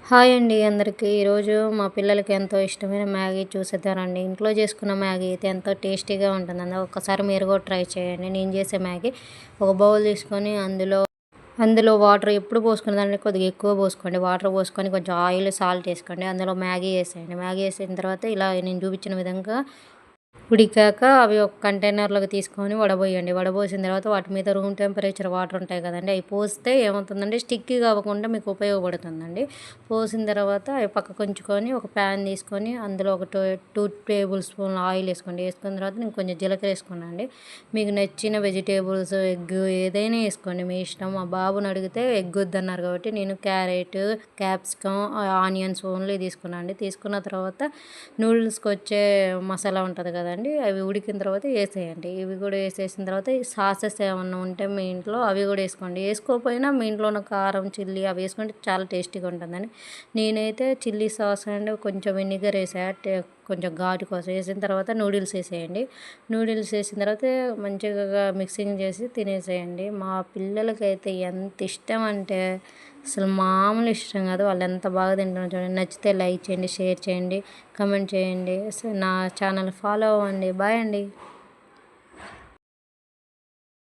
Hi అండి అందరికీ. ఈరోజు మా పిల్లలకి ఎంతో ఇష్టమైన మ్యాగీ చూసేద్దామండి. ఇంట్లో చేసుకున్న మ్యాగీ అయితే ఎంతో టేస్టీగా ఉంటుందండి. ఒక్కసారి మీరు కూడా ట్రై చేయండి. నేను చేసే మ్యాగీ ఒక బౌల్ తీసుకొని అందులో వాటర్ ఎప్పుడు పోసుకునేదాన్ని కొద్దిగా ఎక్కువ పోసుకోండి. వాటర్ పోసుకొని కొంచెం ఆయిల్, సాల్ట్ వేసుకోండి. అందులో మ్యాగీ వేసేయండి. మ్యాగీ వేసిన తర్వాత ఇలా నేను చూపించిన విధంగా ఉడికాక అవి ఒక కంటైనర్‌లోకి తీసుకొని వడబోయండి. వడబోసిన తర్వాత వాటి మీద రూమ్ టెంపరేచర్ వాటర్ ఉంటాయి కదండీ! అవి పోస్తే ఏమవుతుందంటే స్టిక్కీగా అవ్వకుండా మీకు ఉపయోగపడుతుందండి. పోసిన తర్వాత అవి పక్కకు ఉంచుకొని ఒక ప్యాన్ తీసుకొని అందులో ఒక 2 టేబుల్ స్పూన్ల ఆయిల్ వేసుకోండి. వేసుకున్న తర్వాత నేను కొంచెం జీలకర్ర వేసుకున్నానండి. మీకు నచ్చిన వెజిటేబుల్స్, ఎగ్ ఏదైనా వేసుకోండి మీ ఇష్టం. మా బాబుని అడిగితే ఎగ్ వద్దన్నారు కాబట్టి నేను క్యారెట్, క్యాప్సికమ్, ఆనియన్స్ ఓన్లీ తీసుకున్నాను అండి. తీసుకున్న తర్వాత నూడిల్స్‌కి వచ్చే మసాలా ఉంటది కదండీ! అవి ఉడికిన తర్వాత వేసేయండి. ఇవి కూడా వేసేసిన తర్వాత ఈ సాసెస్ ఏమన్నా ఉంటే మీ ఇంట్లో అవి కూడా వేసుకోండి. వేసుకోకపోయినా మీ ఇంట్లో ఉన్న కారం, చిల్లీ అవి వేసుకుంటే చాలా టేస్టీగా ఉంటుందండి. నేనైతే చిల్లీ సాస్ అండ్ కొంచెం వెనిగర్ వేసా కొంచెం ఘాటు కోసం. వేసిన తర్వాత నూడిల్స్ వేసేయండి. నూడిల్స్ వేసిన తర్వాత మంచిగా మిక్సింగ్ చేసి తినేసేయండి. మా పిల్లలకైతే ఎంత ఇష్టం అంటే అసలు మామూలు ఇష్టం కాదు. వాళ్ళు ఎంత బాగా తింటున్నారో చూడండి. నచ్చితే లైక్ చేయండి, షేర్ చేయండి, కామెంట్ చేయండి. నా ఛానల్ ఫాలో అవ్వండి. బాయ్ అండి.